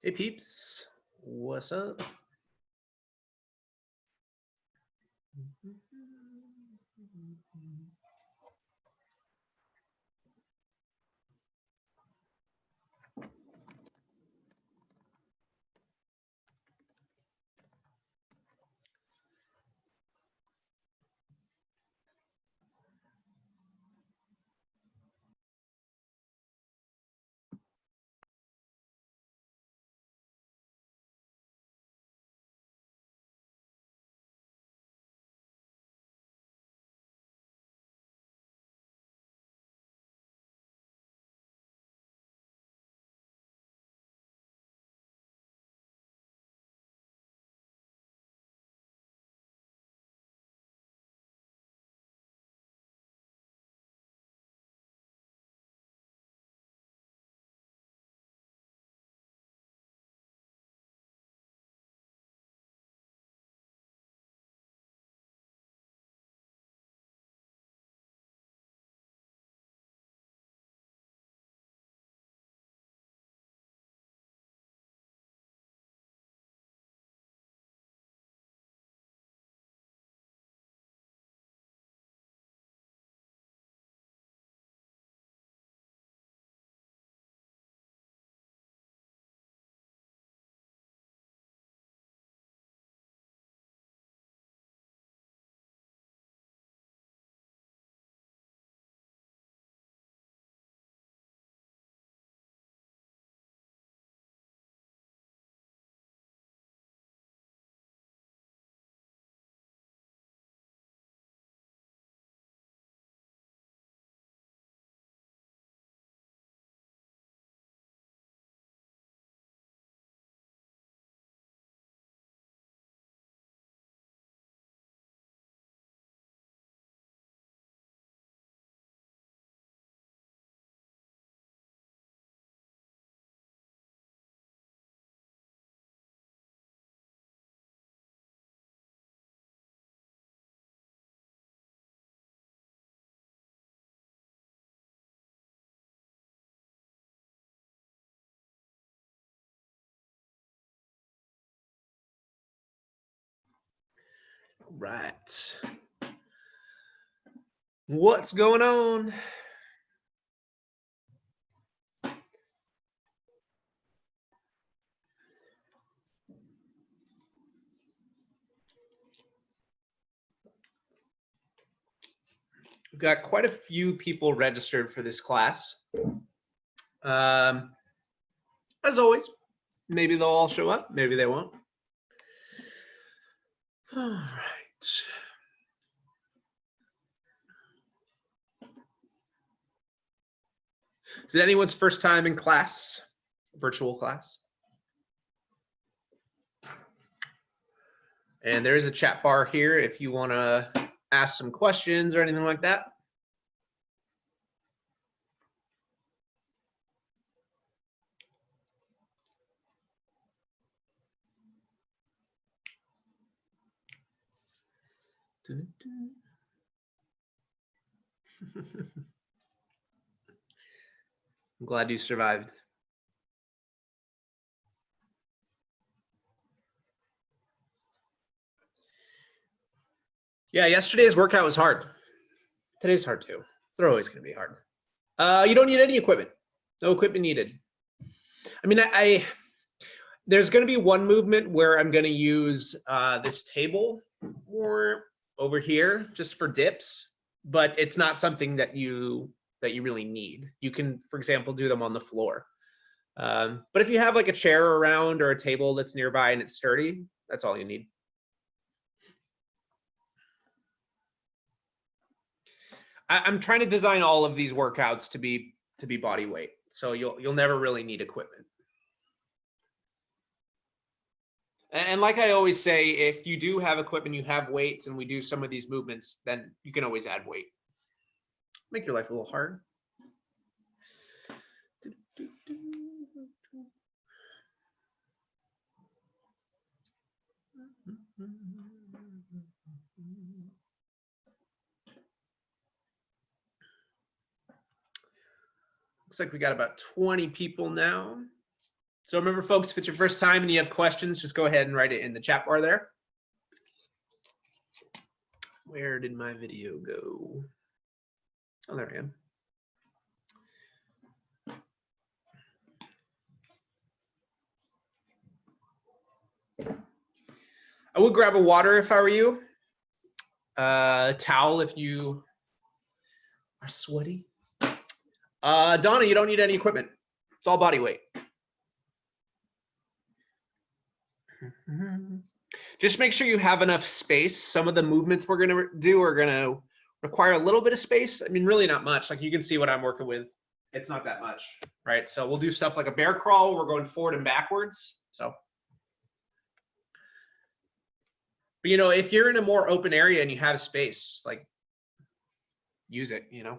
Hey peeps, what's up? Right. What's going on? We've got quite a few people registered for this class. As always, maybe they'll all show up, maybe they won't. All right. Is it anyone's first time in class, virtual class? And there is a chat bar here if you want to ask some questions or anything like that. I'm glad you survived. Yeah, yesterday's workout was hard. Today's hard too. They're always going to be hard. You don't need any equipment. No equipment needed. I mean, there's going to be one movement where I'm going to use this table or over here just for dips, but it's not something that you really need. You can, for example, do them on the floor. But if you have like a chair around or a table that's nearby and it's sturdy, that's all you need. I'm trying to design all of these workouts to be body weight, so you'll never really need equipment. And like I always say, if you do have equipment, you have weights, and we do some of these movements, then you can always add weight. Make your life a little hard. Looks like we got about 20 people now. So remember, folks, if it's your first time and you have questions, just go ahead and write it in the chat bar there. Where did my video go? Oh, there I am. I would grab a water if I were you. A towel if you are sweaty. Donna, you don't need any equipment. It's all body weight. Just make sure you have enough space. Some of the movements we're gonna do are gonna require a little bit of space. I mean, really not much. Like you can see what I'm working with. It's not that much, right? So we'll do stuff like a bear crawl. We're going forward and backwards. So, but you know, if you're in a more open area and you have space, like use it, you know.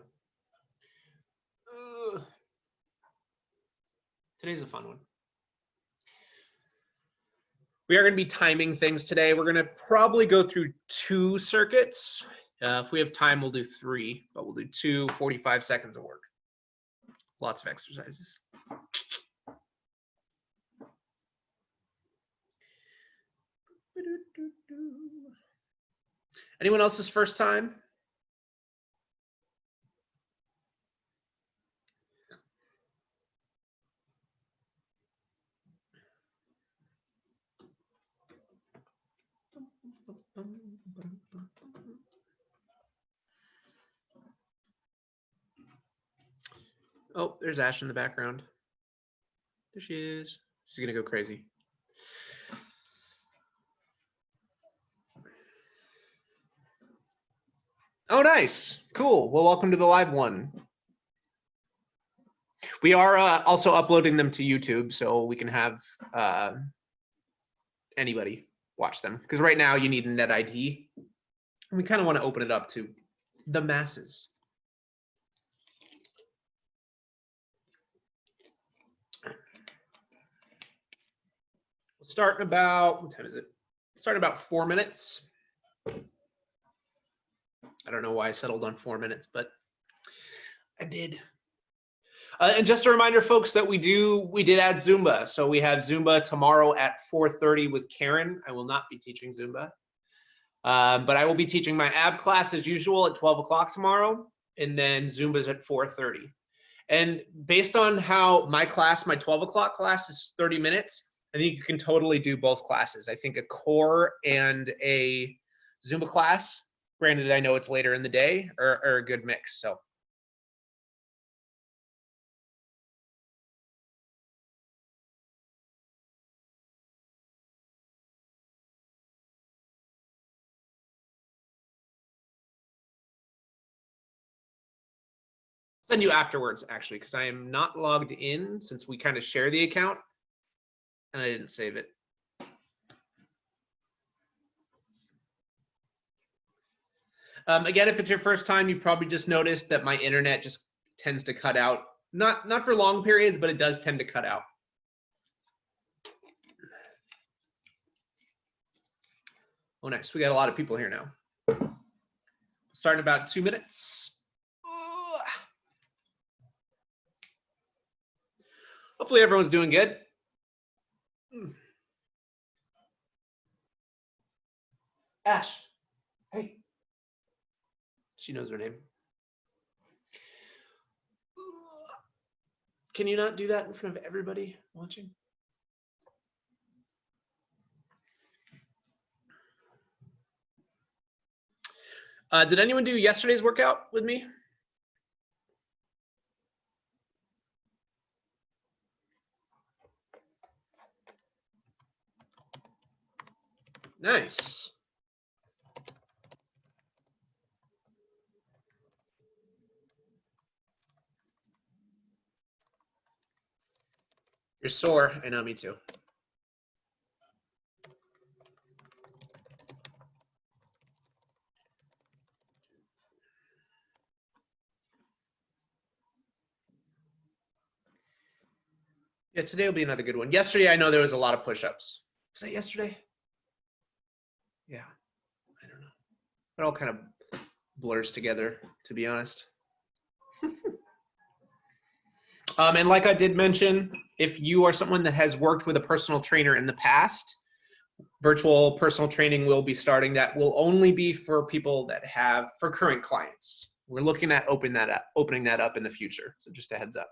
Today's a fun one. We are going to be timing things today. We're going to probably go through 2 circuits. If we have time, we'll do 3, but we'll do 2 45 seconds of work. Lots of exercises. Anyone else's first time? Oh, there's Ash in the background. There she is. She's gonna go crazy. Oh, nice. Cool. Well, welcome to the live one. We are also uploading them to YouTube, so we can have anybody watch them. Because right now you need a net ID. And we kind of want to open it up to the masses. We'll start in about, what time is it? Start in about 4 minutes. I don't know why I settled on 4 minutes, but I did. And just a reminder, folks, that we did add Zumba. So we have Zumba tomorrow at 4:30 with Karen. I will not be teaching Zumba, but I will be teaching my ab class as usual at 12 o'clock tomorrow, and then Zumba's at 4:30. And based on how my 12 o'clock class is 30 minutes, I think you can totally do both classes. I think a core and a Zumba class, granted I know it's later in the day, are a good mix. So. Send you afterwards, actually, because I am not logged in since we kind of share the account and I didn't save it. Again, if it's your first time, you probably just noticed that my internet just tends to cut out. Not for long periods, but it does tend to cut out. Oh, nice. We got a lot of people here now. Start in about 2 minutes. Hopefully everyone's doing good. Ash, hey. She knows her name. Can you not do that in front of everybody watching? Did anyone do yesterday's workout with me? Nice. You're sore. I know, me too. Yeah, today will be another good one. Yesterday, I know there was a lot of push-ups. Was that yesterday? Yeah, I don't know. It all kind of blurs together, to be honest. And like I did mention, if you are someone that has worked with a personal trainer in the past, virtual personal training will be starting. That will only be for people that have, for current clients. We're looking at opening that up in the future. So just a heads up.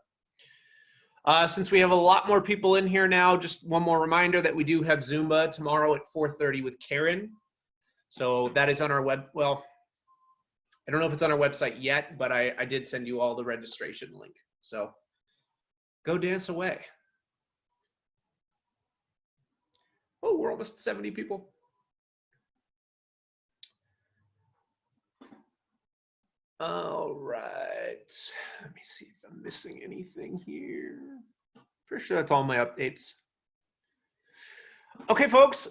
Since we have a lot more people in here now, just one more reminder that we do have Zumba tomorrow at 4:30 with Karen. So that is on our web. Well, I don't know if it's on our website yet, but I did send you all the registration link. So go dance away. Oh, we're almost 70 people. All right. Let me see if I'm missing anything here. Pretty sure that's all my updates. Okay, folks.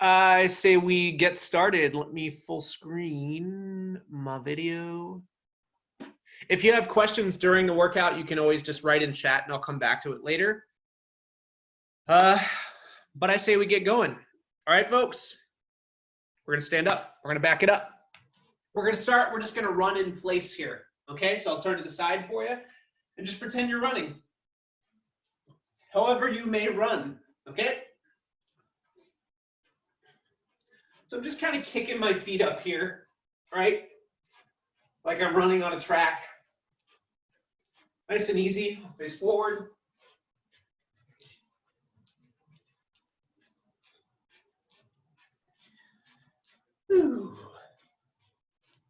I say we get started. Let me full screen my video. If you have questions during the workout, you can always just write in chat and I'll come back to it later. But I say we get going. All right, folks. We're gonna stand up. We're gonna back it up. We're gonna start. We're just gonna run in place here. Okay, so I'll turn to the side for you and just pretend you're running. However you may run, okay? So I'm just kind of kicking my feet up here, right? Like I'm running on a track. Nice and easy, face forward. Whew.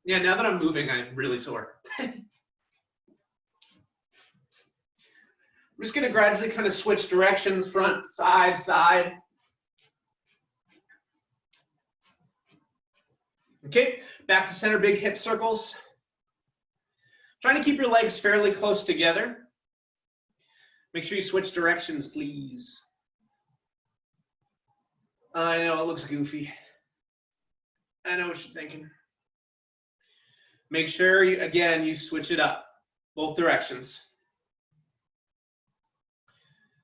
Yeah, now that I'm moving, I'm really sore. I'm just gonna gradually kind of switch directions, front, side, side. Okay, back to center, big hip circles. Trying to keep your legs fairly close together. Make sure you switch directions, please. I know it looks goofy. I know what you're thinking. Make sure, again, you switch it up, both directions.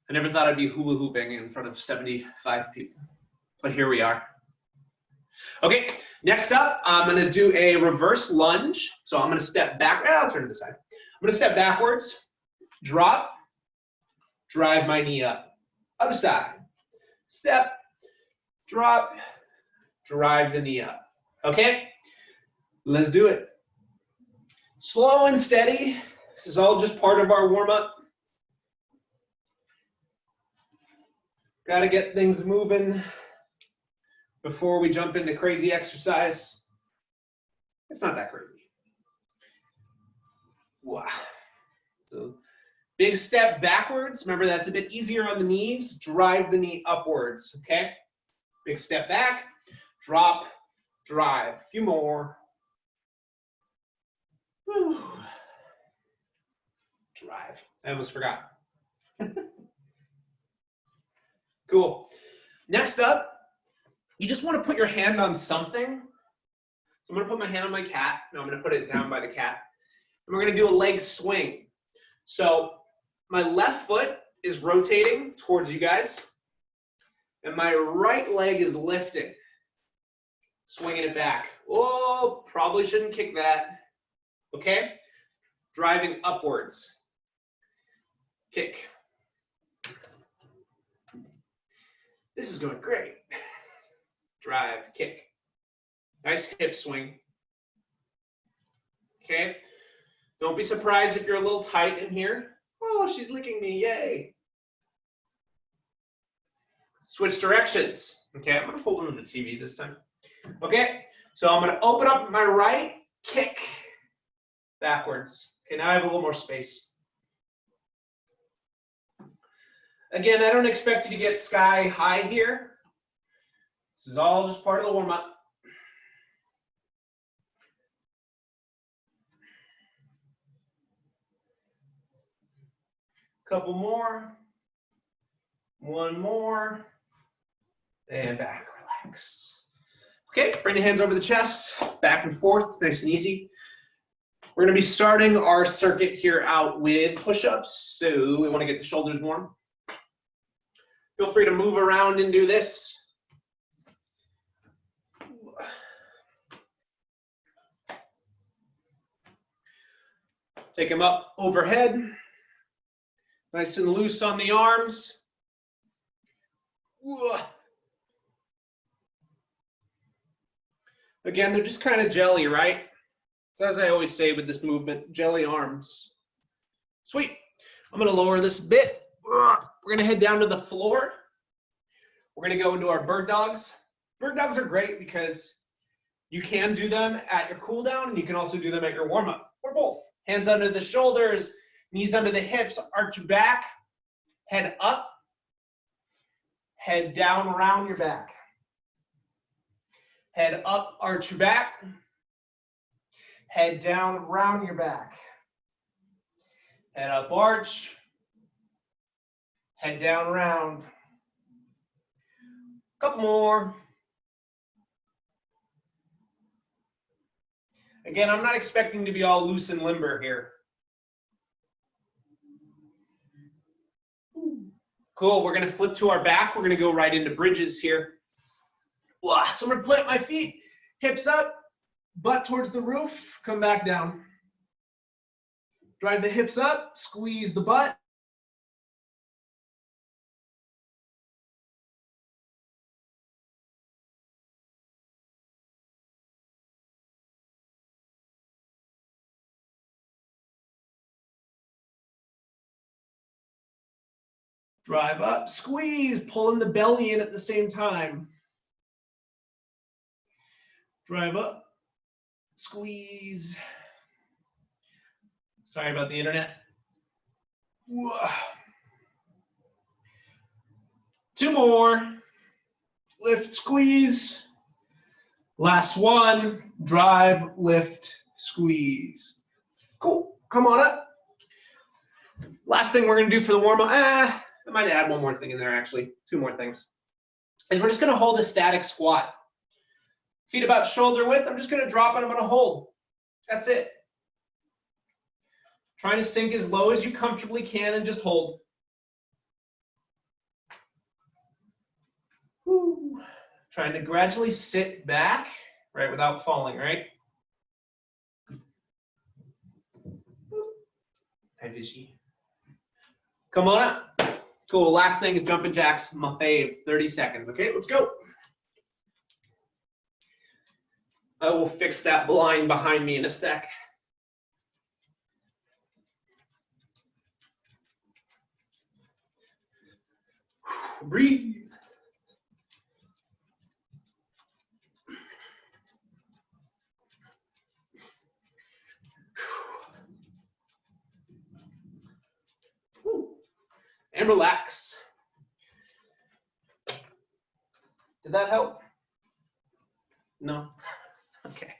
I never thought I'd be hula hooping in front of 75 people, but here we are. Okay, next up, I'm gonna do a reverse lunge. So I'm gonna step back, I'll turn to the side. I'm gonna step backwards, drop, drive my knee up. Other side, step, drop, drive the knee up. Okay, let's do it. Slow and steady. This is all just part of our warm-up. Got to get things moving before we jump into crazy exercise. It's not that crazy. Wow. So big step backwards. Remember, that's a bit easier on the knees. Drive the knee upwards, okay? Big step back, drop, drive. A few more. Whew. Drive. I almost forgot. Cool. Next up, you just want to put your hand on something. So I'm going to put my hand on my cat. No, I'm going to put it down by the cat. And we're going to do a leg swing. So my left foot is rotating towards you guys. And my right leg is lifting. Swinging it back. Oh, probably shouldn't kick that. Okay? Driving upwards. Kick. This is going great. Drive, kick. Nice hip swing. Okay? Don't be surprised if you're a little tight in here. Oh, she's licking me, yay. Switch directions. Okay, I'm gonna hold on to the TV this time. Okay, so I'm gonna open up my right, kick, backwards. Okay, now I have a little more space. Again, I don't expect you to get sky high here. This is all just part of the warm-up. Couple more. One more. And back, relax. Okay, bring the hands over the chest, back and forth, nice and easy. We're gonna be starting our circuit here out with push-ups, so we wanna get the shoulders warm. Feel free to move around and do this. Take them up overhead. Nice and loose on the arms. Whoa. Again, they're just kind of jelly, right? As I always say with this movement, jelly arms. Sweet. I'm going to lower this a bit. We're going to head down to the floor. We're going to go into our bird dogs. Bird dogs are great because you can do them at your cool down and you can also do them at your warm up, or both. Hands under the shoulders, knees under the hips, arch your back, head up, head down around your back. Head up, arch your back. Head down, round your back. Head up, arch. Head down, round. Couple more. Again, I'm not expecting to be all loose and limber here. Cool, we're gonna flip to our back. We're gonna go right into bridges here. So I'm gonna plant my feet, hips up, butt towards the roof, come back down. Drive the hips up, squeeze the butt. Drive up, squeeze, pulling the belly in at the same time. Drive up, squeeze. Sorry about the internet. Whoa. Two more. Lift, squeeze. Last one. Drive, lift, squeeze. Cool. Come on up. Last thing we're going to do for the warm-up. I might add one more thing in there, actually. Two more things. And we're just going to hold a static squat. Feet about shoulder width. I'm just going to drop and I'm going to hold. That's it. Trying to sink as low as you comfortably can and just hold. Woo. Trying to gradually sit back, right, without falling, right? Hi, Vishy. Come on up. Cool. Last thing is jumping jacks. My fave. 30 seconds. Okay, let's go. I will fix that blind behind me in a sec. Breathe. And relax. Did that help? No? Okay.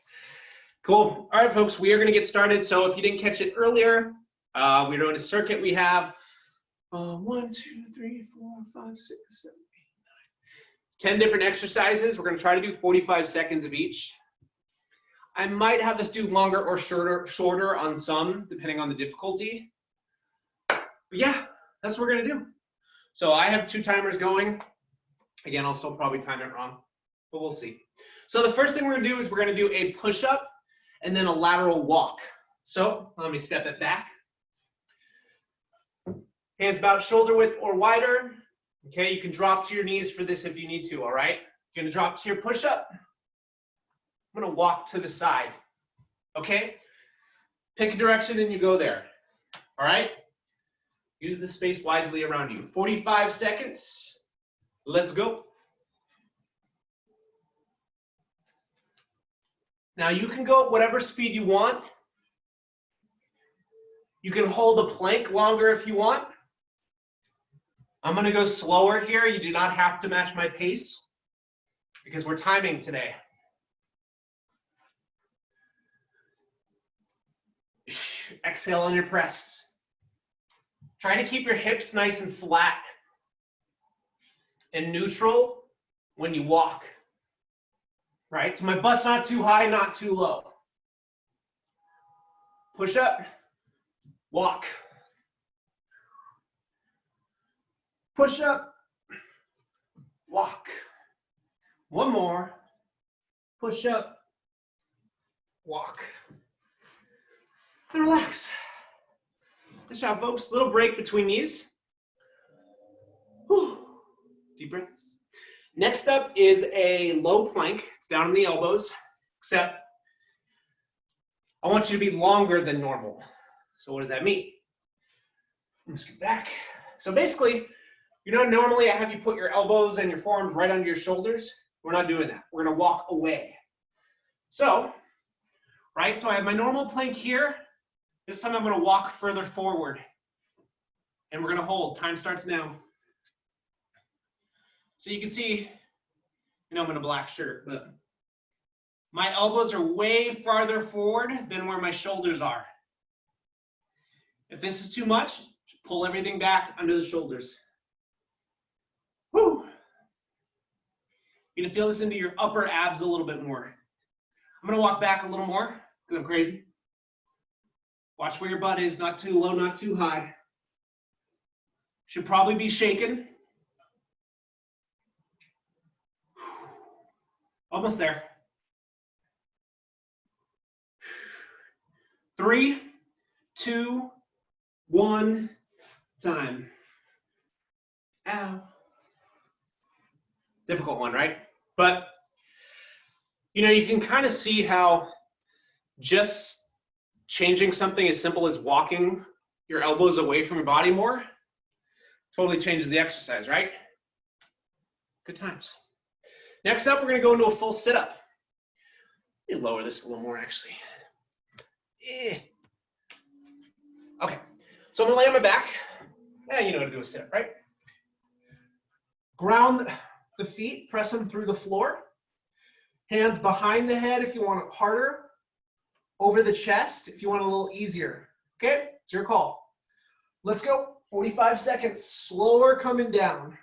Cool. All right, folks, we are going to get started. So if you didn't catch it earlier, we're doing a circuit. We have 1, 2, 3, 4, 5, 6, 7, 8, 9, 10 different exercises. We're going to try to do 45 seconds of each. I might have us do longer or shorter on some, depending on the difficulty. But yeah, that's what we're going to do. So I have 2 timers going. Again, I'll still probably time it wrong, but we'll see. So the first thing we're going to do is we're going to do a push-up and then a lateral walk. So let me step it back. Hands about shoulder width or wider. Okay, you can drop to your knees for this if you need to, all right? You're going to drop to your push-up. I'm going to walk to the side, okay? Pick a direction and you go there, all right? Use the space wisely around you. 45 seconds. Let's go. Now you can go at whatever speed you want. You can hold a plank longer if you want. I'm going to go slower here. You do not have to match my pace because we're timing today. Exhale on your press. Try to keep your hips nice and flat and neutral when you walk. Right? So my butt's not too high, not too low. Push up, walk. Push up, walk. One more. Push up, walk. And relax. Good job, folks. Little break between these. Whew. Deep breaths. Next up is a low plank. It's down in the elbows, except I want you to be longer than normal. So what does that mean? Let's get back. So basically, you know, normally I have you put your elbows and your forearms right under your shoulders. We're not doing that. We're gonna walk away. So, right, so I have my normal plank here. This time I'm gonna walk further forward. And we're gonna hold. Time starts now. So you can see, you know, I'm in a black shirt, but my elbows are way farther forward than where my shoulders are. If this is too much, just pull everything back under the shoulders. Woo! You're gonna feel this into your upper abs a little bit more. I'm gonna walk back a little more, because I'm crazy. Watch where your butt is, not too low, not too high. Should probably be shaken. Almost there. 3, 2, 1, time. Ow. Difficult one, right? But, you know, you can kind of see how just changing something as simple as walking your elbows away from your body more totally changes the exercise, right? Good times. Next up, we're going to go into a full sit-up. Let me lower this a little more, actually. Okay, so I'm going to lay on my back. You know how to do a sit-up, right? Ground the feet, press them through the floor. Hands behind the head if you want it harder. Over the chest if you want it a little easier. Okay, it's your call. Let's go. 45 seconds, slower coming down.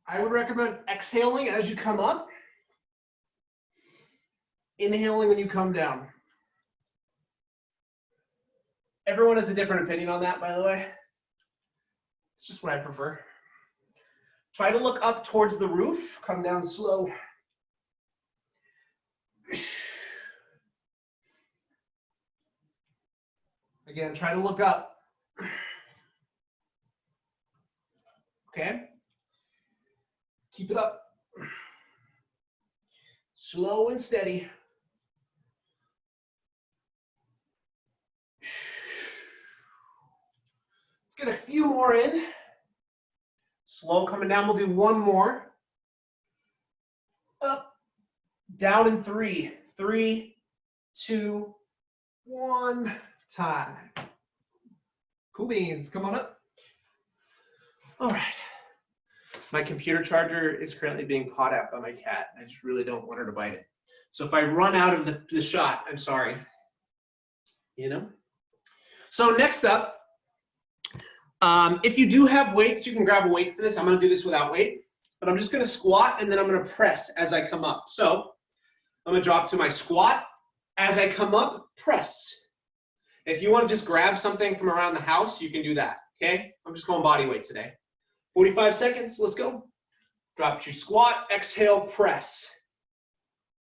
I would recommend exhaling as you come up, inhaling when you come down. Everyone has a different opinion on that, by the way. It's just what I prefer. Try to look up towards the roof, come down slow. Again, try to look up. Okay? Keep it up. Slow and steady. Let's get a few more in. Slow coming down, we'll do one more. Up, down in 3. 3, 2, 1, time. Cool beans, come on up. All right. My computer charger is currently being caught out by my cat. I just really don't want her to bite it. So if I run out of the shot, I'm sorry. You know? So next up, if you do have weights, you can grab a weight for this. I'm going to do this without weight, but I'm just going to squat and then I'm going to press as I come up. So I'm going to drop to my squat. As I come up, press. If you want to just grab something from around the house, you can do that. Okay? I'm just going body weight today. 45 seconds. Let's go. Drop to squat. Exhale, press.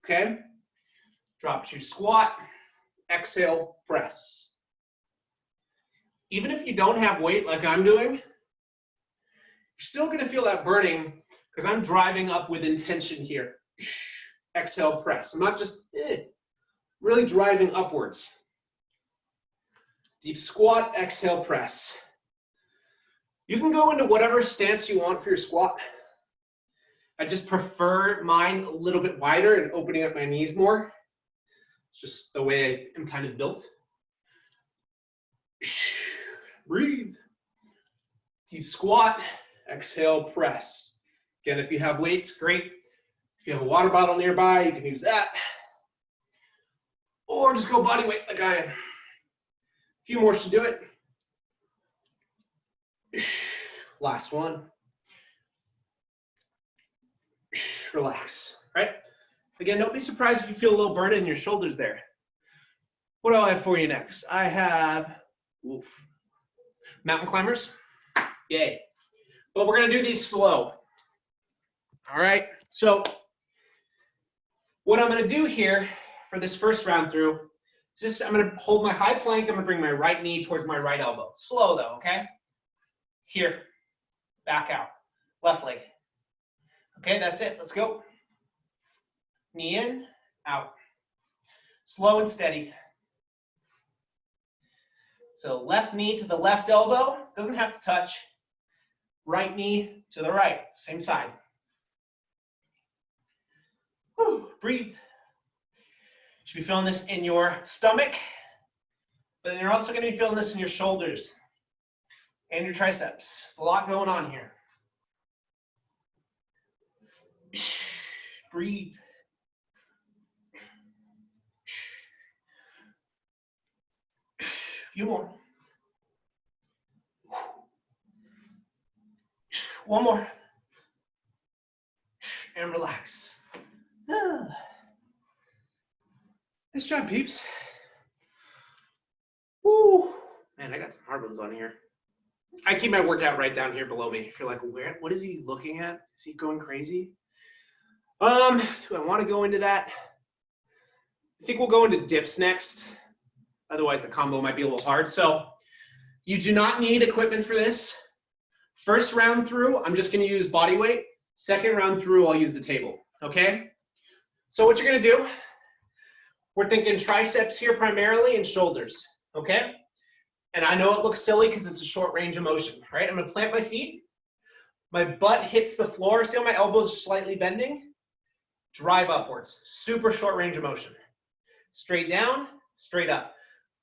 Okay? Drop to squat. Exhale, press. Even if you don't have weight like I'm doing, you're still going to feel that burning because I'm driving up with intention here. Exhale, press. I'm not just really driving upwards. Deep squat, exhale, press. You can go into whatever stance you want for your squat. I just prefer mine a little bit wider and opening up my knees more. It's just the way I'm kind of built. Breathe. Deep squat, exhale, press. Again, if you have weights, great. If you have a water bottle nearby, you can use that. Or just go body weight like I am. A few more should do it. Last one. Relax, right? Again, don't be surprised if you feel a little burn in your shoulders there. What do I have for you next? I have mountain climbers. Yay. But we're going to do these slow. All right. So what I'm going to do here for this first round through, just I'm going to hold my high plank. I'm going to bring my right knee towards my right elbow. Slow though, okay? Here, back out, left leg. Okay, that's it. Let's go. Knee in, out. Slow and steady. So left knee to the left elbow, doesn't have to touch. Right knee to the right, same side. Whew, breathe. You should be feeling this in your stomach, but then you're also going to be feeling this in your shoulders and your triceps. There's a lot going on here. Breathe. Few more. One more. And relax. Nice job, peeps. Woo. Man, I got some hard ones on here. I keep my workout right down here below me. If you're like, what is he looking at? Is he going crazy? Do I want to go into that? I think we'll go into dips next. Otherwise, the combo might be a little hard. So you do not need equipment for this. First round through, I'm just going to use body weight. Second round through, I'll use the table. Okay? So what you're going to do, we're thinking triceps here primarily and shoulders. Okay? And I know it looks silly because it's a short range of motion. Right? I'm going to plant my feet. My butt hits the floor. See how my elbow's slightly bending? Drive upwards. Super short range of motion. Straight down, straight up.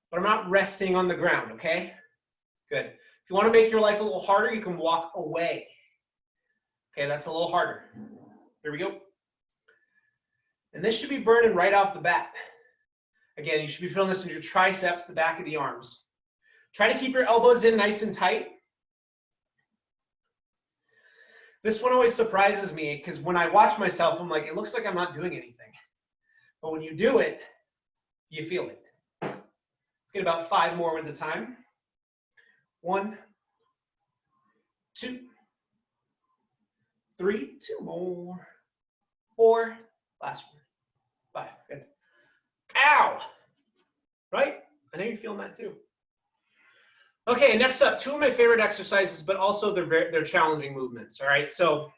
But I'm not resting on the ground, okay? Good. If you want to make your life a little harder, you can walk away. Okay, that's a little harder. Here we go. And this should be burning right off the bat. Again, you should be feeling this in your triceps, the back of the arms. Try to keep your elbows in nice and tight. This one always surprises me because when I watch myself, I'm like, it looks like I'm not doing anything. But when you do it, you feel it. Let's get about 5 more at a time. 1, 2, 3, 2 more. 4, last one. 5, good. Ow! Right? I know you're feeling that too. Okay, next up, 2 of my favorite exercises, but also they're challenging movements, all right? So,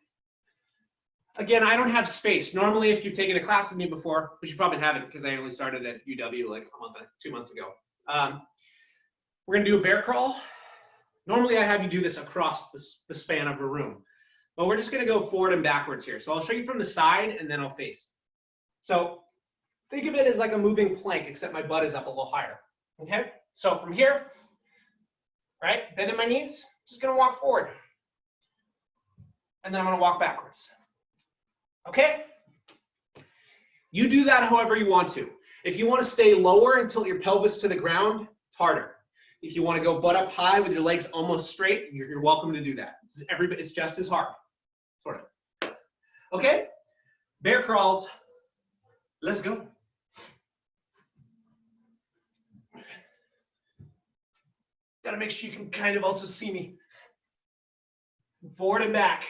again, I don't have space. Normally, if you've taken a class with me before, which you probably haven't because I only started at UW like 2 months ago. We're gonna do a bear crawl. Normally, I have you do this across the span of a room, but we're just gonna go forward and backwards here. So I'll show you from the side and then I'll face. So think of it as like a moving plank, except my butt is up a little higher, okay? So from here, right, bending my knees, just gonna walk forward. And then I'm gonna walk backwards. Okay? You do that however you want to. If you want to stay lower until your pelvis to the ground, it's harder. If you want to go butt up high with your legs almost straight, you're welcome to do that. It's just as hard, sort of. Okay? Bear crawls. Let's go. Gotta make sure you can kind of also see me. Forward and back.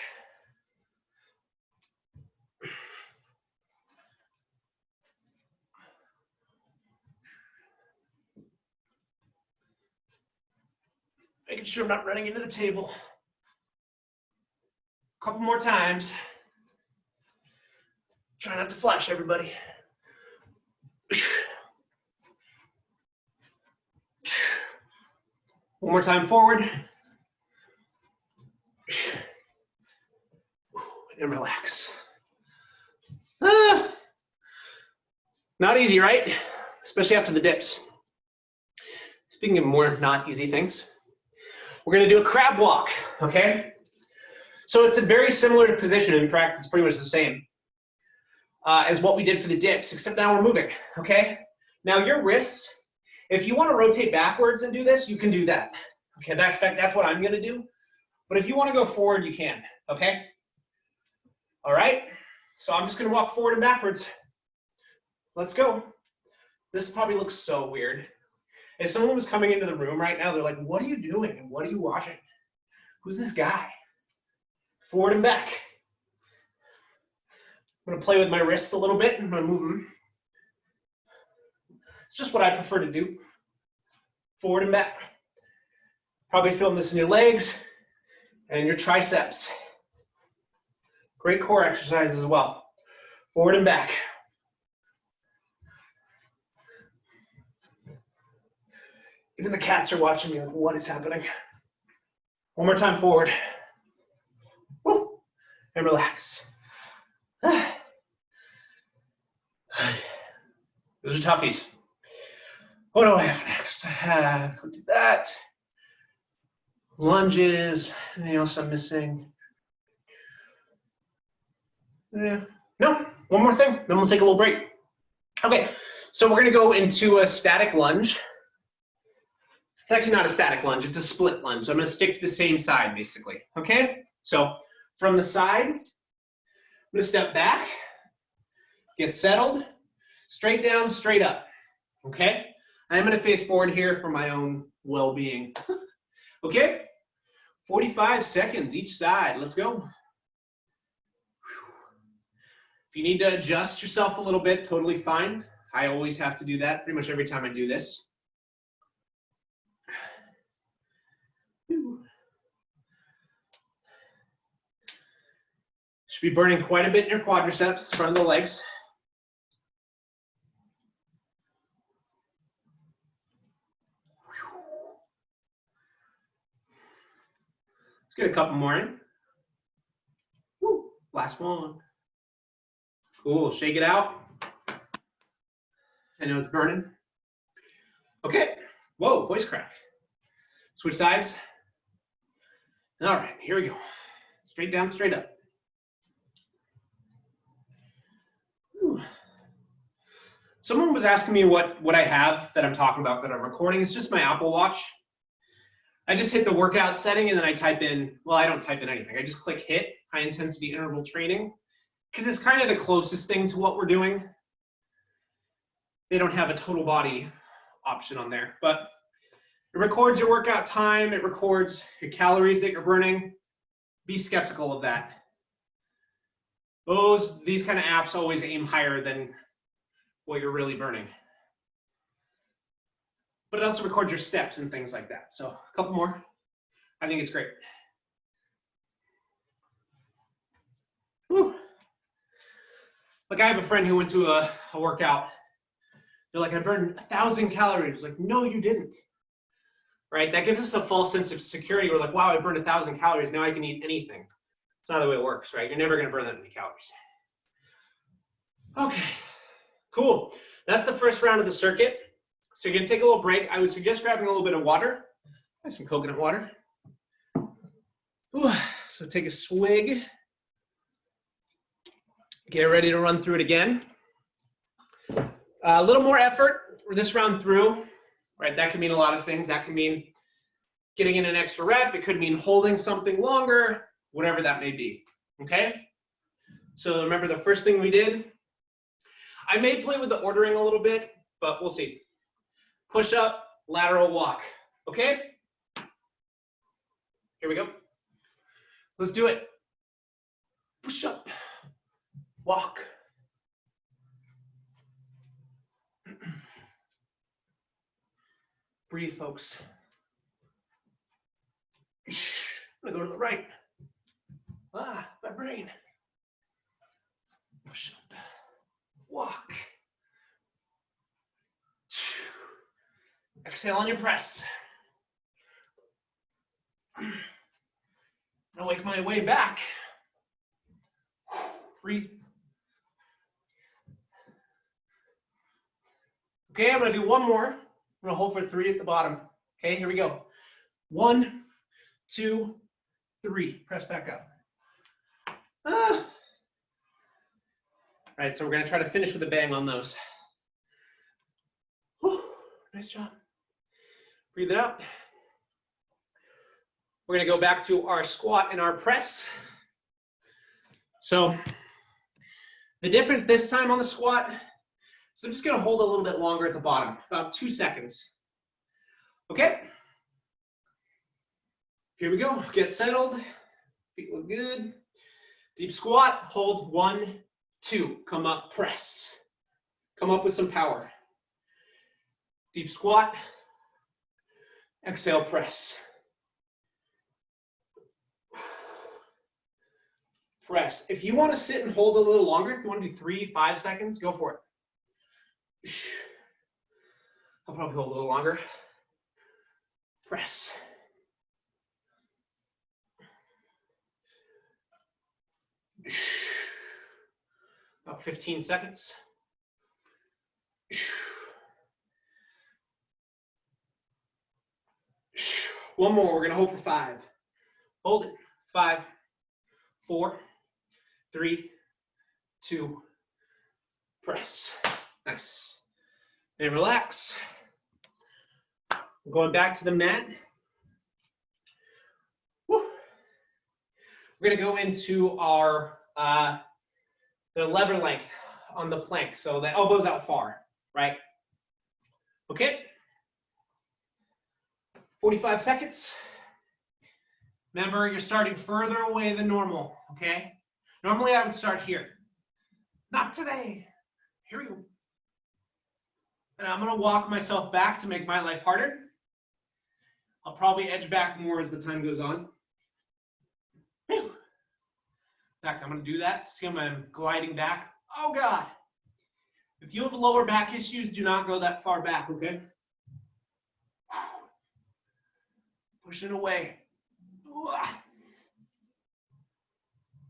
Making sure I'm not running into the table. A couple more times. Try not to flash, everybody. One more time forward. And relax. Not easy, right? Especially after the dips. Speaking of more not easy things, we're gonna do a crab walk, okay? So it's a very similar position. In fact, it's pretty much the same as what we did for the dips, except now we're moving, okay? Now your wrists, if you wanna rotate backwards and do this, you can do that. Okay, in fact, that's what I'm gonna do. But if you wanna go forward, you can, okay? All right, so I'm just gonna walk forward and backwards. Let's go. This probably looks so weird. If someone was coming into the room right now, they're like, what are you doing? And what are you watching? Who's this guy? Forward and back. I'm gonna play with my wrists a little bit. I'm gonna move them. It's just what I prefer to do. Forward and back. Probably feeling this in your legs and your triceps. Great core exercise as well. Forward and back. Even the cats are watching me like, what is happening? One more time forward. Woo. And relax. Those are toughies. What do I have next? I have, we did that. Lunges, anything else I'm missing? Yeah, no, one more thing, then we'll take a little break. Okay, so we're gonna go into a static lunge. It's actually not a static lunge, it's a split lunge. So I'm gonna stick to the same side basically, okay? So from the side, I'm gonna step back, get settled, straight down, straight up, okay? I'm gonna face forward here for my own well-being. Okay, 45 seconds each side, let's go. If you need to adjust yourself a little bit, totally fine. I always have to do that pretty much every time I do this. Should be burning quite a bit in your quadriceps, front of the legs. Let's get a couple more in. Woo. Last one. Cool, shake it out. I know it's burning. Okay, whoa, voice crack. Switch sides. All right, here we go. Straight down, straight up. Whew. Someone was asking me what I have that I'm talking about that I'm recording. It's just my Apple Watch. I just hit the workout setting and then I type in, well, I don't type in anything. I just click hit, high intensity interval training, because it's kind of the closest thing to what we're doing. They don't have a total body option on there, but it records your workout time. It records your calories that you're burning. Be skeptical of that. These kind of apps always aim higher than what you're really burning. But it also records your steps and things like that. So a couple more. I think it's great. Whew. Like I have a friend who went to a workout. They're like, I burned 1,000 calories. Like, no, you didn't. Right? That gives us a false sense of security. We're like, wow, I burned 1,000 calories. Now I can eat anything. It's not the way it works, right? You're never going to burn that many calories. Okay, cool. That's the first round of the circuit. So you're going to take a little break. I would suggest grabbing a little bit of water. I have some coconut water. Ooh, so take a swig. Get ready to run through it again. A little more effort for this round through, right? That could mean a lot of things. That could mean getting in an extra rep. It could mean holding something longer, whatever that may be, okay? So remember the first thing we did, I may play with the ordering a little bit, but we'll see. Push up, lateral walk, okay? Here we go. Let's do it. Push up, walk. Breathe, folks. I'm gonna go to the right. Ah, my brain. Push up, walk. Exhale on your press. I'll wake my way back. Breathe. Okay, I'm gonna do one more. I'm gonna hold for 3 at the bottom. Okay, here we go. 1, 2, 3. Press back up. All right, so we're gonna try to finish with a bang on those. Whew, nice job. Breathe it out. We're gonna go back to our squat and our press. So the difference this time on the squat, so I'm just gonna hold a little bit longer at the bottom, about 2 seconds. Okay? Here we go, get settled, feet look good. Deep squat, hold 1, 2, come up, press. Come up with some power. Deep squat. Exhale, press. Press. If you want to sit and hold a little longer, if you want to do 3, 5 seconds, go for it. I'll probably hold a little longer. Press. About 15 seconds. One more, we're gonna hold for 5. Hold it, 5, 4, 3, 2, press. Nice. And relax. Going back to the mat. Woo. We're gonna go into our the lever length on the plank. So the elbows out far, right? Okay. 45 seconds. Remember, you're starting further away than normal, okay? Normally I would start here. Not today. Here we go. And I'm gonna walk myself back to make my life harder. I'll probably edge back more as the time goes on. In fact, I'm gonna do that. See how I'm gliding back. Oh God. If you have lower back issues, do not go that far back, okay? Pushing away.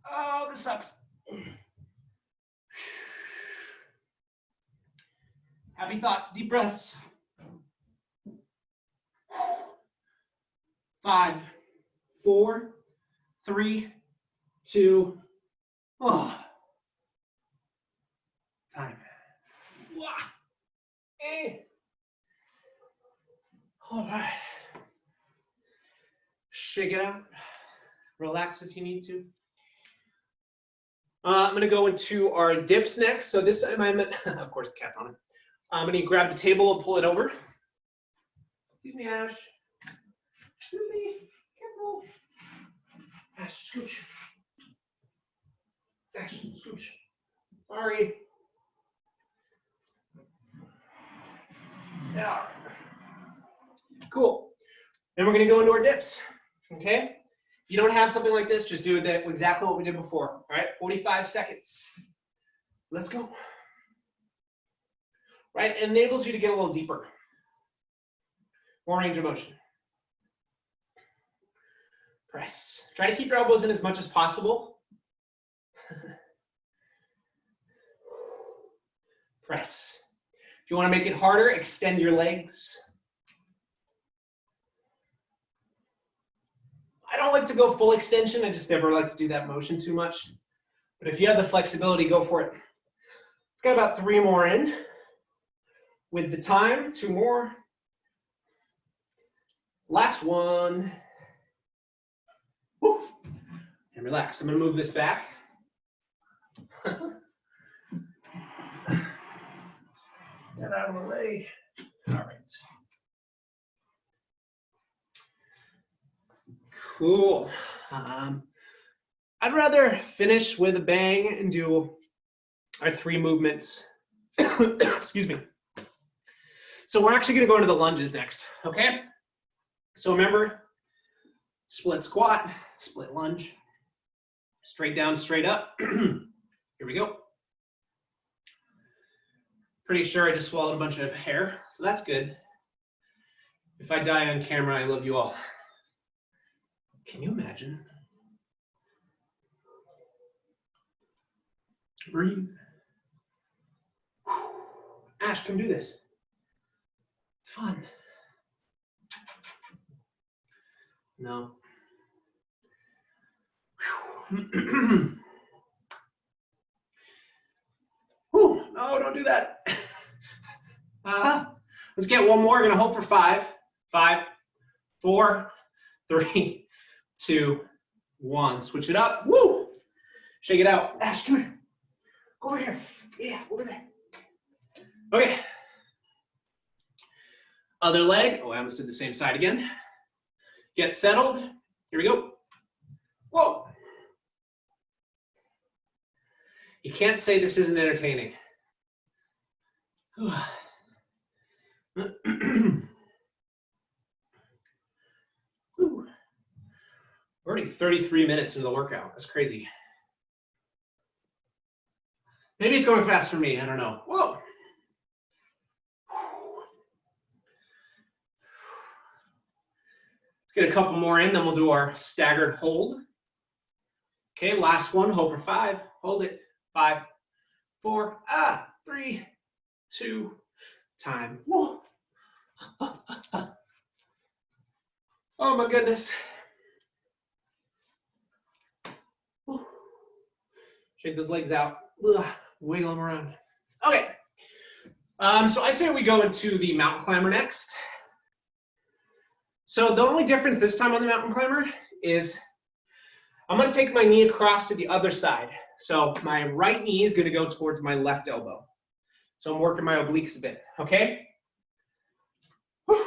Oh, this sucks. Happy thoughts, deep breaths. 5, 4, 3, 2, oh. Time. All right. Shake it out. Relax if you need to. I'm going to go into our dips next. So this time I'm at, of course, the cat's on it. I'm going to grab the table and pull it over. Excuse me, Ash. Excuse me. Careful. Ash, scooch. Ash, scooch. Sorry. Yeah. Cool. Then we're going to go into our dips. Okay? If you don't have something like this, just do exactly what we did before. All right? 45 seconds. Let's go. Right? It enables you to get a little deeper. More range of motion. Press. Try to keep your elbows in as much as possible. Press. If you want to make it harder, extend your legs. I don't like to go full extension. I just never like to do that motion too much. But if you have the flexibility, go for it. It's got about 3 more in. With the time, 2 more. Last one. Woo. And relax. I'm going to move this back. Get out of the way. All right. Cool. I'd rather finish with a bang and do our 3 movements. Excuse me. So we're actually going to go into the lunges next, okay? So remember, split squat, split lunge, straight down, straight up. Here we go. Pretty sure I just swallowed a bunch of hair, so that's good. If I die on camera, I love you all. Can you imagine? Breathe. Ash, come do this. It's fun. No. Whew. Oh, don't do that. Let's get one more. We're gonna hope for 5. 5, 4, 3, 2, 1. Switch it up. Woo! Shake it out. Ash, come here. Go over here. Yeah, over there. Okay. Other leg. Oh, I almost did the same side again. Get settled. Here we go. Whoa. You can't say this isn't entertaining. Whew. We're already 33 minutes into the workout. That's crazy. Maybe it's going fast for me. I don't know. Whoa. Let's get a couple more in, then we'll do our staggered hold. Okay, last one. Hold for 5. Hold it. 5, 4, 3, 2, time. Whoa. Oh my goodness. Shake those legs out. Wiggle them around. Okay. So I say we go into the mountain climber next. So the only difference this time on the mountain climber is I'm going to take my knee across to the other side. So my right knee is going to go towards my left elbow. So I'm working my obliques a bit, okay? Whew.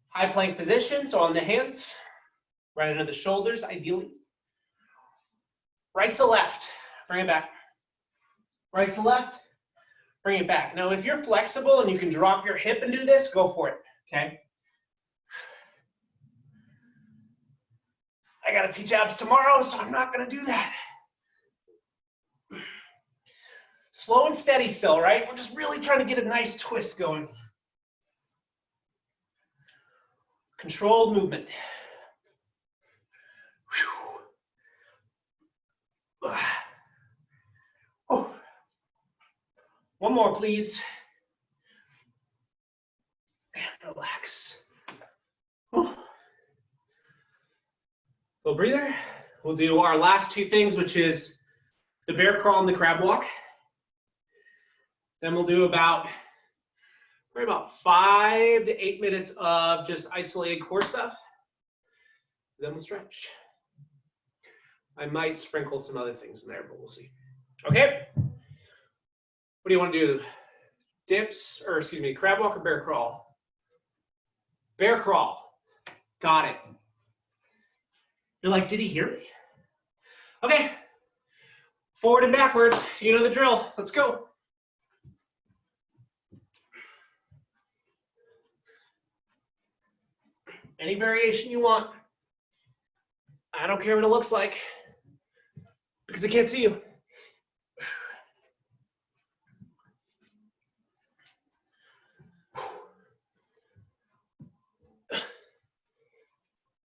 High plank position, so on the hands, right under the shoulders, ideally. Right to left, bring it back. Right to left, bring it back. Now, if you're flexible and you can drop your hip and do this, go for it, okay? I gotta teach abs tomorrow, so I'm not gonna do that. Slow and steady still, right? We're just really trying to get a nice twist going. Controlled movement. Oh. One more, please. And relax. Oh. So breather. We'll do our last two things, which is the bear crawl and the crab walk. Then we'll do about 5 to 8 minutes of just isolated core stuff. Then we'll stretch. I might sprinkle some other things in there, but we'll see. Okay? What do you want to do? Dips, or excuse me, crab walk or bear crawl? Bear crawl. Got it. You're like, did he hear me? Okay. Forward and backwards. You know the drill. Let's go. Any variation you want. I don't care what it looks like because I can't see you.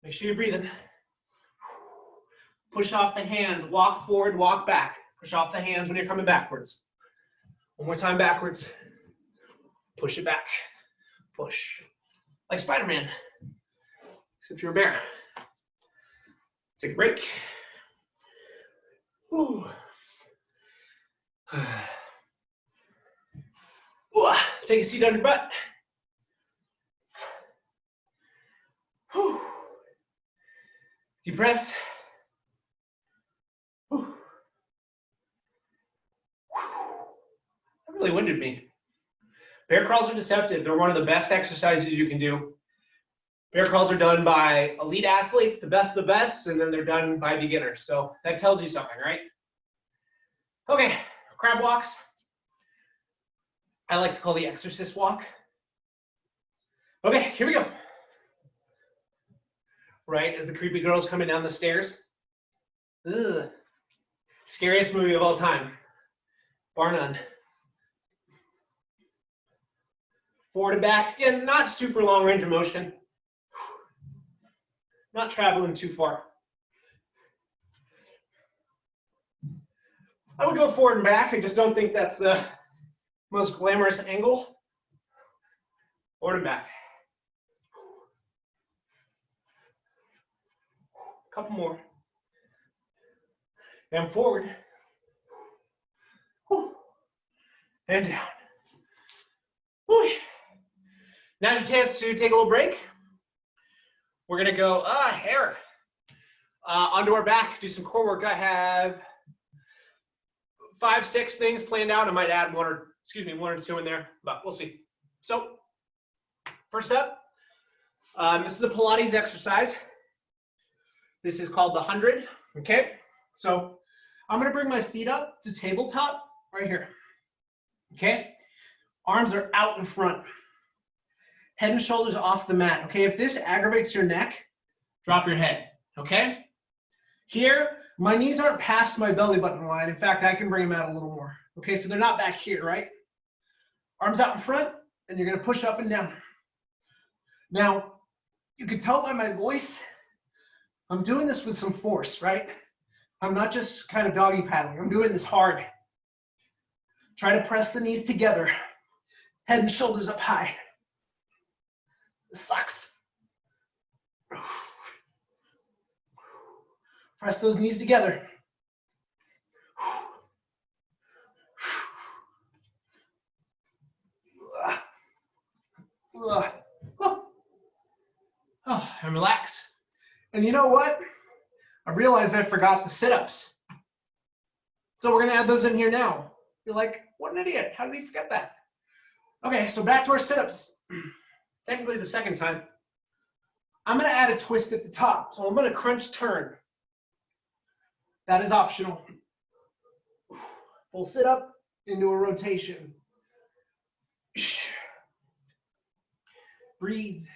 Make sure you're breathing. Push off the hands, walk forward, walk back. Push off the hands when you're coming backwards. One more time backwards. Push it back. Push. Like Spider-Man, except you're a bear. Take a break. Ooh. Take a seat on your butt. Whew. Deep breaths. Whew. That really winded me. Bear crawls are deceptive. They're one of the best exercises you can do. Bear crawls are done by elite athletes, the best of the best, and then they're done by beginners. So that tells you something, right? Okay, crab walks. I like to call the exorcist walk. Okay, here we go. Right, as the creepy girl's coming down the stairs. Ugh. Scariest movie of all time, bar none. Forward and back, again, not super long range of motion. Not traveling too far. I would go forward and back. I just don't think that's the most glamorous angle. Forward and back. Couple more. And forward. And down. Now's your chance to take a little break. We're gonna go hair onto our back, do some core work. I have 5, 6 things planned out. I might add one or two in there, but we'll see. So first up, this is a Pilates exercise. This is called the 100. Okay, so I'm gonna bring my feet up to tabletop right here. Okay, Arms are out in front. Head and shoulders off the mat, okay? If this aggravates your neck, drop your head, okay? Here, my knees aren't past my belly button line. In fact, I can bring them out a little more. Okay, so they're not back here, right? Arms out in front, and you're gonna push up and down. Now, you can tell by my voice, I'm doing this with some force, right? I'm not just kind of doggy paddling. I'm doing this hard. Try to press the knees together. Head and shoulders up high. This sucks. Press those knees together. And relax. And you know what? I realized I forgot the sit-ups. So we're gonna add those in here now. You're like, what an idiot. How did he forget that? Okay, so back to our sit-ups. Technically the second time. I'm gonna add a twist at the top. So I'm gonna crunch turn. That is optional. Full sit-up into a rotation. Breathe.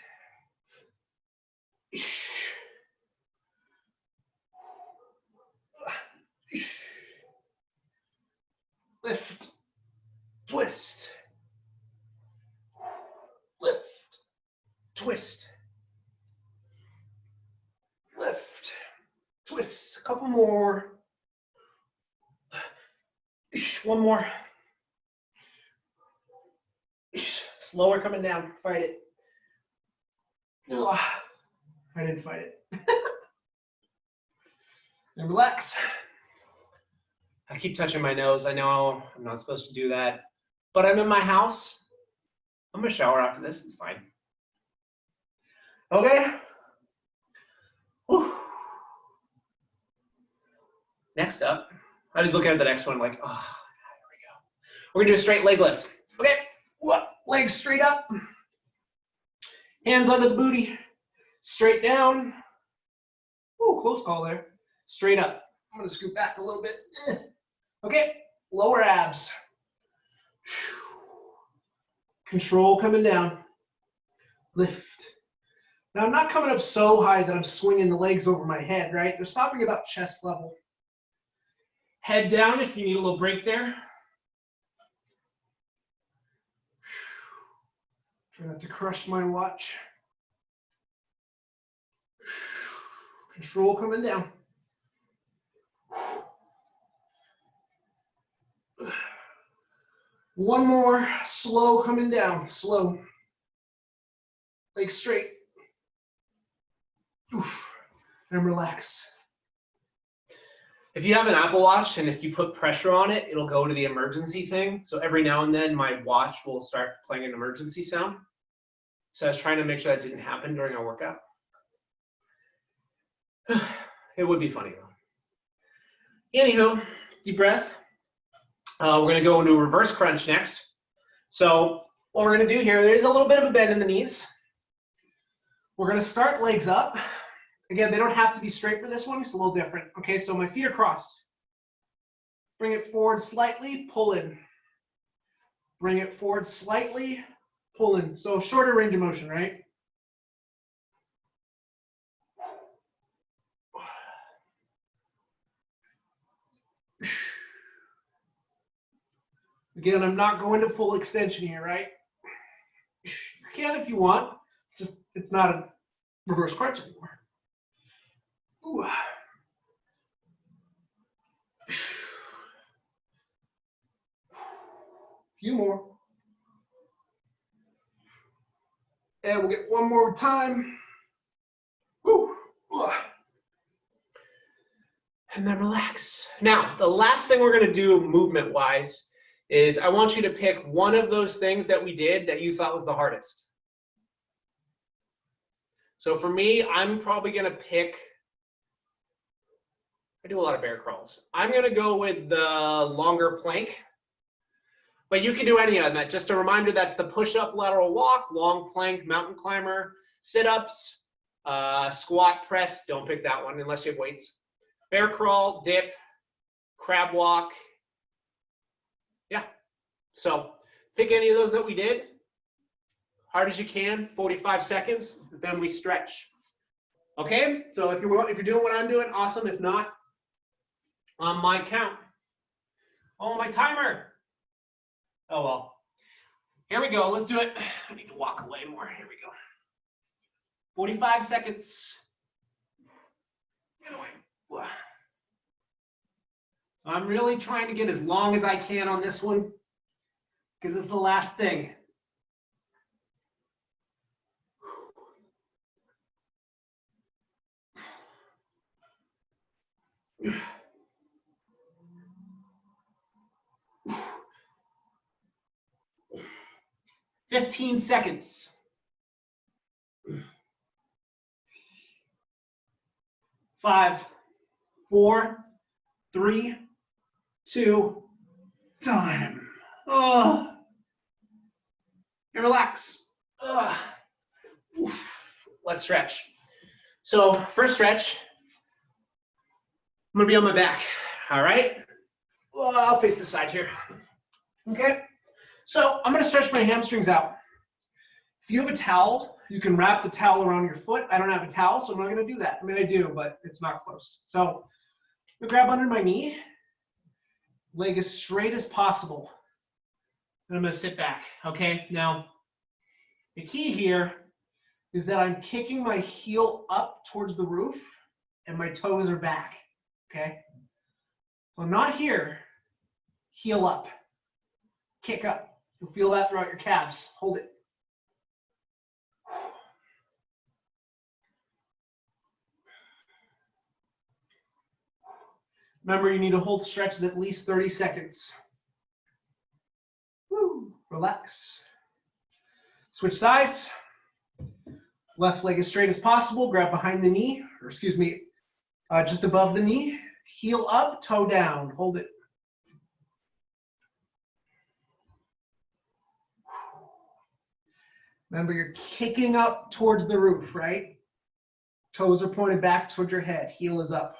Lift. Twist. Lift. Twist. Lift. Twist. A couple more. One more. Slower coming down. Fight it. I didn't fight it. And relax. I keep touching my nose. I know I'm not supposed to do that, but I'm in my house. I'm gonna shower after this. It's fine. Okay. Whew. Next up, I was looking at the next one like, oh, here we go. We're gonna do a straight leg lift. Okay. Legs straight up. Hands under the booty. Straight down. Ooh, close call there. Straight up. I'm gonna scoot back a little bit. Okay, lower abs. Control coming down. Lift. Now I'm not coming up so high that I'm swinging the legs over my head, right? They're stopping about chest level. Head down if you need a little break there. Try not to crush my watch. Control coming down. One more, slow coming down, slow. Legs straight. Oof. And relax. If you have an Apple Watch and if you put pressure on it, it'll go to the emergency thing. So every now and then my watch will start playing an emergency sound. So I was trying to make sure that didn't happen during our workout. It would be funny though. Anywho, deep breath. We're going to go into a reverse crunch next. So what we're going to do here, there's a little bit of a bend in the knees. We're going to start legs up. Again, they don't have to be straight for this one. It's a little different. Okay, so my feet are crossed. Bring it forward slightly, pull in. Bring it forward slightly, pull in. So shorter range of motion, right? Again, I'm not going to full extension here, right? You can if you want. It's just, it's not a reverse crunch anymore. Ooh. Few more. And we'll get one more time. Woo. And then relax. Now, the last thing we're going to do movement-wise is I want you to pick one of those things that we did that you thought was the hardest. So for me, I'm probably going to pick, I do a lot of bear crawls. I'm going to go with the longer plank, but you can do any of that. Just a reminder, that's the push-up lateral walk, long plank, mountain climber, sit-ups, squat press. Don't pick that one unless you have weights. Bear crawl, dip, crab walk. Yeah. So Pick any of those that we did. Hard as you can, 45 seconds, then we stretch. Okay, so if you're doing what I'm doing, awesome. If not, on my count. Oh, my timer. Oh, well. Here we go. Let's do it. I need to walk away more. Here we go. 45 seconds. Get away. So I'm really trying to get as long as I can on this one because it's the last thing. "15 seconds. 5, 4, 3, 2, time. Oh, and relax. Let's stretch. So first stretch, I'm gonna be on my back. All right. I'll face the side here. Okay. So I'm gonna stretch my hamstrings out. If you have a towel, you can wrap the towel around your foot. I don't have a towel, so I'm not gonna do that. I mean, I do, but it's not close. So I'm gonna grab under my knee, leg as straight as possible. And I'm gonna sit back, okay? Now, the key here is that I'm kicking my heel up towards the roof and my toes are back, okay? So not here, heel up, kick up. You'll feel that throughout your calves. Hold it. Remember, you need to hold stretches at least 30 seconds. Woo. Relax. Switch sides. Left leg as straight as possible. Grab behind the knee, or excuse me, just above the knee. Heel up, toe down. Hold it. Remember, you're kicking up towards the roof, right? Toes are pointed back towards your head. Heel is up.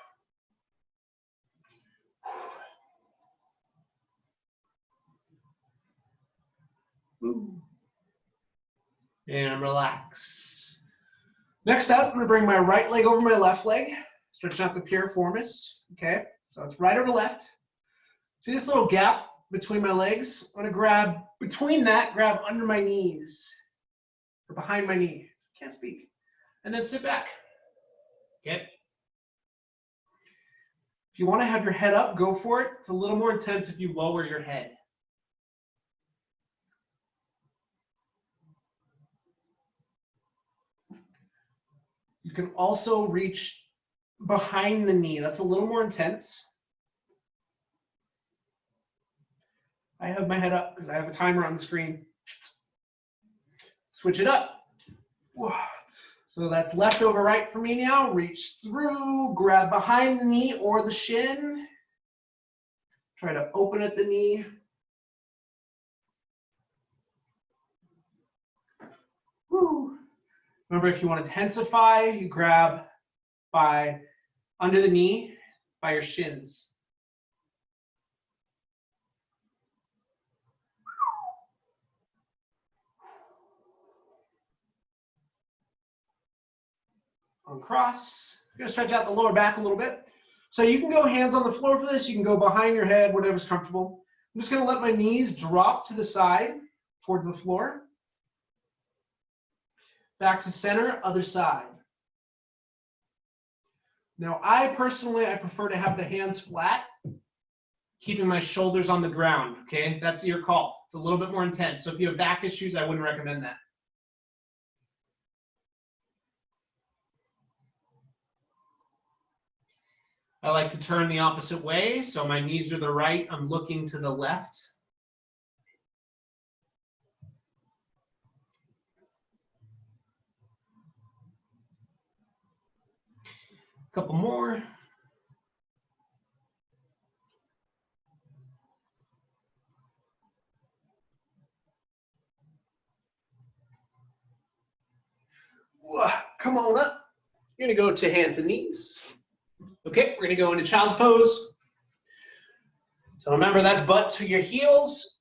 And relax. Next up, I'm going to bring my right leg over my left leg, stretching out the piriformis. Okay, so it's right over left. See this little gap between my legs? I'm going to grab between that, grab under my knees or behind my knee. Can't speak. And then sit back. Okay. If you want to have your head up, go for it. It's a little more intense if you lower your head. You can also reach behind the knee. That's a little more intense. I have my head up because I have a timer on the screen. Switch it up. So that's left over right for me now. Reach through, grab behind the knee or the shin. Try to open at the knee. Woo. Remember, if you want to intensify, you grab by under the knee by your shins. Uncross. You're going to stretch out the lower back a little bit. So you can go hands on the floor for this. You can go behind your head, whatever's comfortable. I'm just going to let my knees drop to the side towards the floor. Back to center, other side. Now, I prefer to have the hands flat, keeping my shoulders on the ground, okay? That's your call. It's a little bit more intense. So if you have back issues, I wouldn't recommend that. I like to turn the opposite way, so my knees are to the right, I'm looking to the left. A couple more. Come on up. You're going to go to hands and knees. Okay, we're going to go into child's pose. So remember, that's butt to your heels.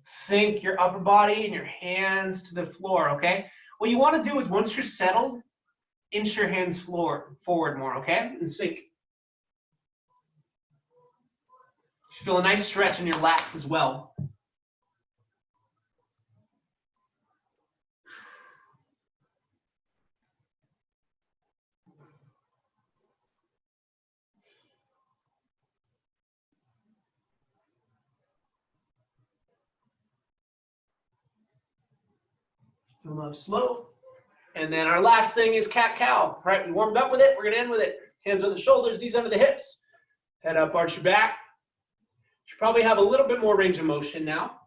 Sink your upper body and your hands to the floor, okay? What you want to do is once you're settled, inch your hands forward more, okay? And sink. Feel a nice stretch in your lats as well. Come up slow. And then our last thing is cat-cow. All right, we warmed up with it. We're going to end with it. Hands on the shoulders, knees under the hips. Head up, arch your back. Should probably have a little bit more range of motion now.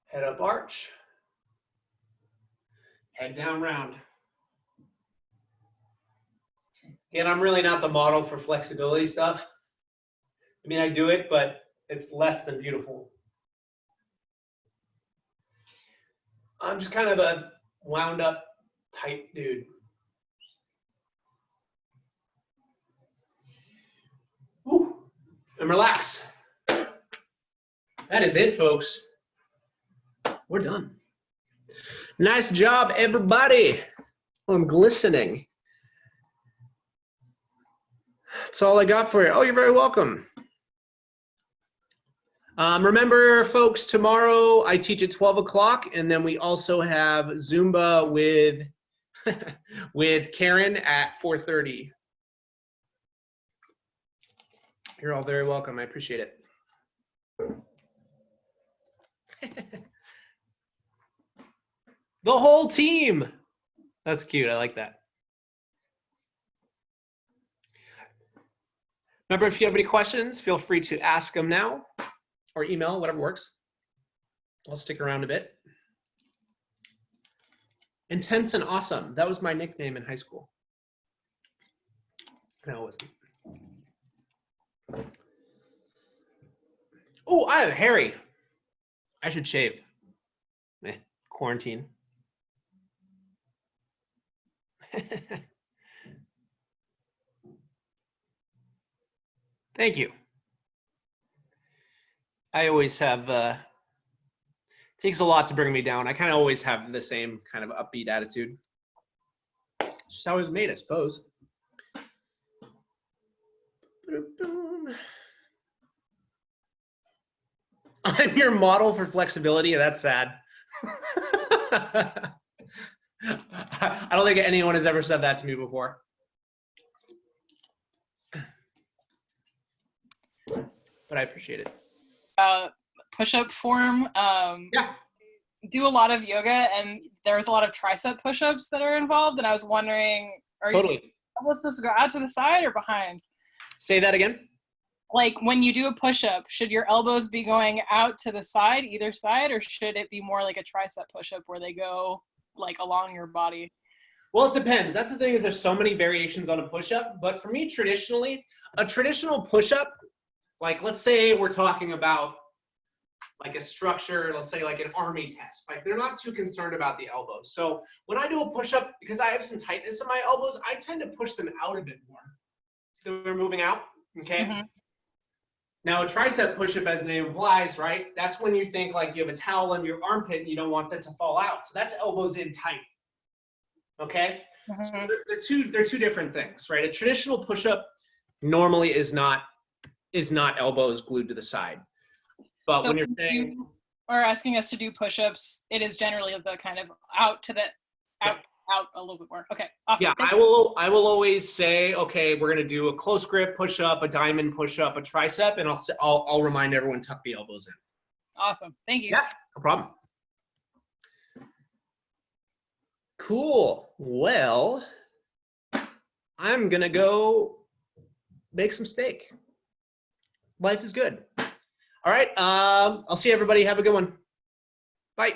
Head up, arch. Head down, round. Again, I'm really not the model for flexibility stuff. I mean, I do it, but it's less than beautiful. I'm just kind of a wound up, tight dude. Woo. And relax. That is it, folks. We're done. Nice job, everybody. I'm glistening. That's all I got for you. Oh, you're very welcome. Remember, folks, tomorrow I teach at 12 o'clock, and then we also have Zumba with, with Karen at 4:30. You're all very welcome. I appreciate it. The whole team. That's cute. I like that. Remember, if you have any questions, feel free to ask them now or email, whatever works. I'll stick around a bit. Intense and awesome. That was my nickname in high school. No, it wasn't. Oh, I have Harry. I should shave. Quarantine. Thank you. I always have, takes a lot to bring me down. I kind of always have the same kind of upbeat attitude. It's just how I was made, I suppose. I'm your model for flexibility, and that's sad. I don't think anyone has ever said that to me before. But I appreciate it. Push-up form. Yeah. Do a lot of yoga, and there's a lot of tricep push-ups that are involved, and I was wondering, are you supposed to go out to the side or behind? Say that again. Like when you do a push-up, should your elbows be going out to the side, either side, or should it be more like a tricep push-up where they go like along your body? Well, it depends. That's the thing, is there's so many variations on a push-up, but for me, traditionally, a traditional push-up, like let's say we're talking about like a structure, let's say like an army test, like they're not too concerned about the elbows. So when I do a push-up, because I have some tightness in my elbows, I tend to push them out a bit more. So we're moving out, okay? Mm-hmm. Now a tricep push-up, as the name implies, right? That's when you think like you have a towel under your armpit and you don't want that to fall out. So that's elbows in tight, okay? Mm-hmm. So they're two different things, right? A traditional push-up normally is not elbows glued to the side. But so when you're saying, you are asking us to do push-ups, it is generally the kind of out to the out a little bit more. Okay, awesome. Yeah, I will always say, okay, we're gonna do a close grip push-up, a diamond push-up, a tricep, and I'll remind everyone, tuck the elbows in. Awesome, thank you. Yeah, no problem. Cool. Well, I'm gonna go make some steak. Life is good. All right, I'll see everybody. Have a good one. Bye.